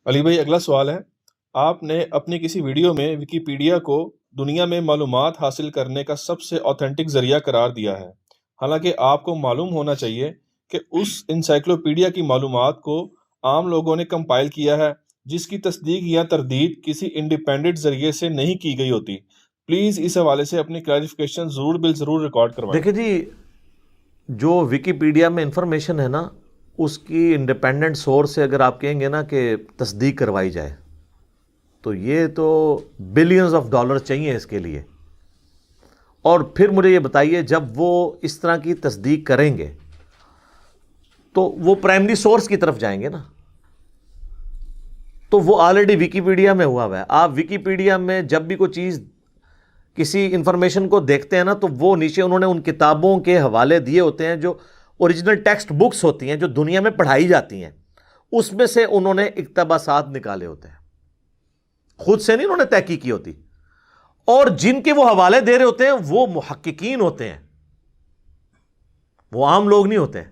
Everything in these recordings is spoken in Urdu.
علی بھائی، اگلا سوال ہے، آپ نے اپنی کسی ویڈیو میں ویکیپیڈیا کو دنیا میں معلومات حاصل کرنے کا سب سے اوتھینٹک ذریعہ قرار دیا ہے، حالانکہ آپ کو معلوم ہونا چاہیے کہ اس انسائکلوپیڈیا کی معلومات کو عام لوگوں نے کمپائل کیا ہے، جس کی تصدیق یا تردید کسی انڈیپینڈنٹ ذریعے سے نہیں کی گئی ہوتی۔ پلیز اس حوالے سے اپنی کلیریفیکیشن ضرور ریکارڈ کروائیں۔ دیکھیں جی، جو ویکیپیڈیا میں انفارمیشن ہے نا، اس کی انڈیپینڈنٹ سورس سے اگر آپ کہیں گے نا کہ تصدیق کروائی جائے تو یہ تو بلینز آف ڈالر چاہیے اس کے لیے۔ اور پھر مجھے یہ بتائیے، جب وہ اس طرح کی تصدیق کریں گے تو وہ پرائمری سورس کی طرف جائیں گے نا، تو وہ آلریڈی ویکیپیڈیا میں ہوا ہے۔ آپ ویکیپیڈیا میں جب بھی کوئی چیز کسی انفارمیشن کو دیکھتے ہیں نا، تو وہ نیچے انہوں نے ان کتابوں کے حوالے دیے ہوتے ہیں جو اوریجنل ٹیکسٹ بکس ہوتی ہیں جو دنیا میں پڑھائی جاتی ہیں، اس میں سے انہوں نے اقتباسات نکالے ہوتے ہیں، خود سے نہیں انہوں نے تحقیق کی ہوتی۔ اور جن کے وہ حوالے دے رہے ہوتے ہیں وہ محققین ہوتے ہیں، وہ عام لوگ نہیں ہوتے ہیں۔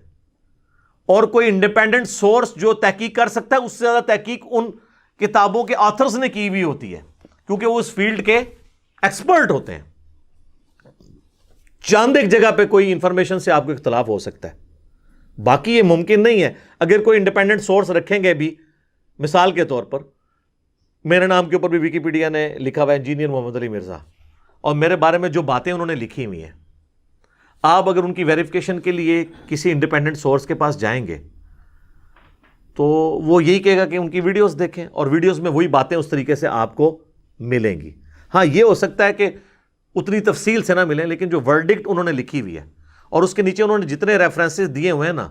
اور کوئی انڈیپینڈنٹ سورس جو تحقیق کر سکتا ہے، اس سے زیادہ تحقیق ان کتابوں کے آتھرز نے کی ہوئی ہوتی ہے، کیونکہ وہ اس فیلڈ کے ایکسپرٹ ہوتے ہیں۔ چاند ایک جگہ پہ کوئی انفارمیشن سے آپ کو اختلاف ہو سکتا ہے، باقی یہ ممکن نہیں ہے۔ اگر کوئی انڈیپینڈنٹ سورس رکھیں گے بھی، مثال کے طور پر میرے نام کے اوپر بھی ویکیپیڈیا نے لکھا ہوا ہے انجینئر محمد علی مرزا، اور میرے بارے میں جو باتیں انہوں نے لکھی ہوئی ہیں، آپ اگر ان کی ویریفیکیشن کے لیے کسی انڈیپینڈنٹ سورس کے پاس جائیں گے تو وہ یہی کہے گا کہ ان کی ویڈیوز دیکھیں، اور ویڈیوز میں وہی باتیں اس طریقے سے آپ کو ملیں گی۔ ہاں، یہ ہو سکتا ہے کہ اتنی تفصیل سے نہ ملیں، لیکن جو ورڈکٹ انہوں نے لکھی ہوئی ہے اور اس کے نیچے انہوں نے جتنے ریفرنسز دیے ہوئے ہیں نا،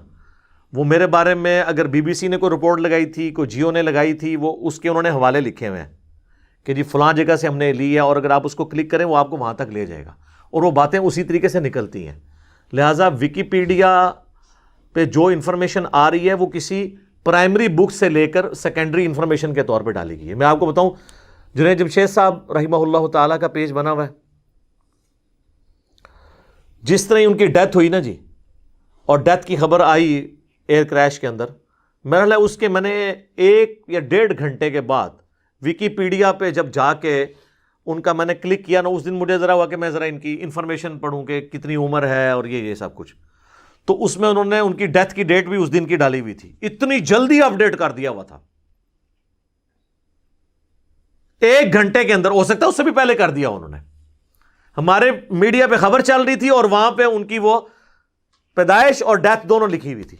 وہ میرے بارے میں اگر بی بی سی نے کوئی رپورٹ لگائی تھی، کوئی جیو نے لگائی تھی، وہ اس کے انہوں نے حوالے لکھے ہوئے ہیں کہ جی فلاں جگہ سے ہم نے لی ہے، اور اگر آپ اس کو کلک کریں وہ آپ کو وہاں تک لے جائے گا، اور وہ باتیں اسی طریقے سے نکلتی ہیں۔ لہٰذا ویکیپیڈیا پہ جو انفارمیشن آ رہی ہے وہ کسی پرائمری بک سے لے کر سیکنڈری انفارمیشن کے طور پہ ڈالی گئی ہے۔ میں آپ کو بتاؤں، جنید جمشید صاحب رحمہ اللہ تعالیٰ کا پیج بنا ہوا ہے، جس طرح ان کی ڈیتھ ہوئی نا جی، اور ڈیتھ کی خبر آئی ایئر کریش کے اندر، میرا خیال ہے اس کے میں نے 1 یا 1.5 گھنٹے کے بعد ویکیپیڈیا پہ جب جا کے ان کا میں نے کلک کیا نا، اس دن مجھے ذرا ہوا کہ میں ذرا ان کی انفارمیشن پڑھوں کہ کتنی عمر ہے اور یہ سب کچھ، تو اس میں انہوں نے ان کی ڈیتھ کی ڈیٹ بھی اس دن کی ڈالی ہوئی تھی۔ اتنی جلدی اپڈیٹ کر دیا ہوا تھا، 1 گھنٹے کے اندر، ہو سکتا ہے اس سے بھی پہلے کر دیا انہوں نے۔ ہمارے میڈیا پہ خبر چل رہی تھی اور وہاں پہ ان کی وہ پیدائش اور ڈیتھ دونوں لکھی ہوئی تھی۔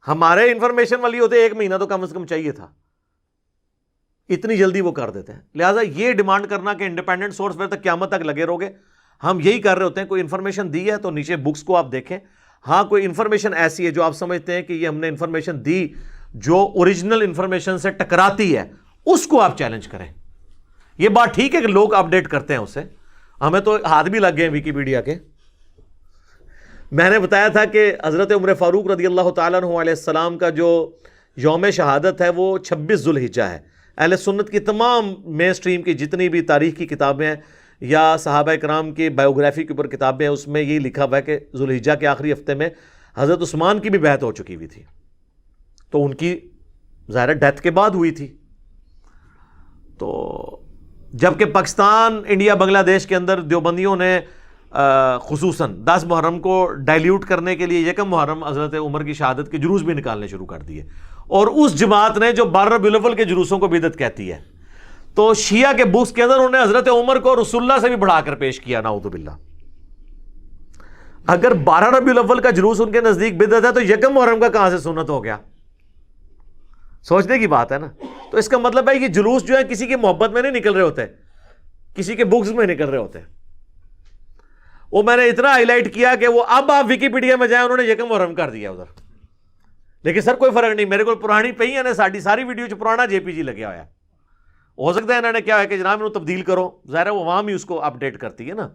ہمارے انفارمیشن والی ہوتے 1 مہینہ تو کم از کم چاہیے تھا، اتنی جلدی وہ کر دیتے ہیں۔ لہٰذا یہ ڈیمانڈ کرنا کہ انڈیپینڈنٹ سورس پہ تک قیامت تک لگے رہو گے، ہم یہی کر رہے ہوتے ہیں۔ کوئی انفارمیشن دی ہے تو نیچے بکس کو آپ دیکھیں، ہاں کوئی انفارمیشن ایسی ہے جو آپ سمجھتے ہیں کہ یہ ہم نے انفارمیشن دی جو اوریجنل انفارمیشن سے ٹکراتی ہے، اس کو آپ چیلنج کریں۔ یہ بات ٹھیک ہے کہ لوگ اپڈیٹ کرتے ہیں اسے، ہمیں تو ہاتھ بھی لگ گئے ہیں ویکیپیڈیا کے۔ میں نے بتایا تھا کہ حضرت عمر فاروق رضی اللہ تعالیٰ عنہ علیہ السلام کا جو یوم شہادت ہے وہ 26 ذوالحجہ ہے۔ اہل سنت کی تمام مین سٹریم کی جتنی بھی تاریخ کی کتابیں ہیں یا صحابہ کرام کی بایوگرافی کے اوپر کتابیں ہیں، اس میں یہی لکھا ہوا ہے کہ ذوالحجہ کے آخری ہفتے میں حضرت عثمان کی بھی بیعت ہو چکی ہوئی تھی، تو ان کی ظاہر ڈیتھ کے بعد ہوئی تھی۔ تو جبکہ پاکستان، انڈیا، بنگلہ دیش کے اندر دیوبندیوں نے خصوصاً 10 محرم کو ڈائلیوٹ کرنے کے لیے 1 محرم حضرت عمر کی شہادت کے جلوس بھی نکالنے شروع کر دیے، اور اس جماعت نے جو 12 ربیع الاول کے جلوسوں کو بدعت کہتی ہے، تو شیعہ کے بکس کے اندر انہوں نے حضرت عمر کو رسول اللہ سے بھی بڑھا کر پیش کیا، نعوذ باللہ۔ اگر 12 ربیع الاول کا جلوس ان کے نزدیک بدعت ہے تو 1 محرم کا کہاں سے سنت ہو گیا؟ سوچنے کی بات ہے نا۔ تو اس کا مطلب ہے یہ جلوس جو ہے کسی کی محبت میں نہیں نکل رہے ہوتے، کسی کے بکس میں نکل رہے ہوتے ہیں۔ وہ میں نے اتنا ہائی لائٹ کیا کہ وہ اب آپ ویکیپیڈیا میں جائیں، انہوں نے 1 محرم کر دیا ادھر۔ لیکن سر کوئی فرق نہیں، میرے کو پرانی پئی ہے نا، ساری ویڈیو چ پرانا جے پی جی لگیا ہوا ہے۔ ہو سکتا ہے انہوں نے کیا ہے کہ جناب انہوں تبدیل کرو، ظاہر ہے وہ وہاں بھی اس کو اپڈیٹ کرتی ہے نا۔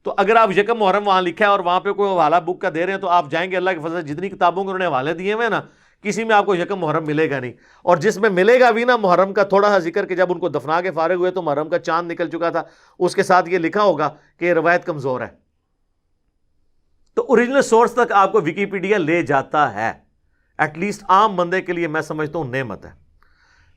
تو اگر آپ 1 محرم وہاں لکھا ہے اور وہاں پہ کوئی حوالہ بک کا دے رہے ہیں تو آپ جائیں گے، اللہ کے فضل سے جتنی کتابوں کے انہوں نے حوالے دیے ہوئے نا، کسی میں آپ کو 1 محرم ملے گا نہیں، اور جس میں ملے گا بھی نا محرم کا تھوڑا سا ذکر کہ جب ان کو دفنا کے فارغ ہوئے تو محرم کا چاند نکل چکا تھا، اس کے ساتھ یہ لکھا ہوگا کہ یہ روایت کمزور ہے۔ تو اوریجنل سورس تک آپ کو ویکیپیڈیا لے جاتا ہے، ایٹ لیسٹ عام بندے کے لیے میں سمجھتا ہوں نعمت ہے۔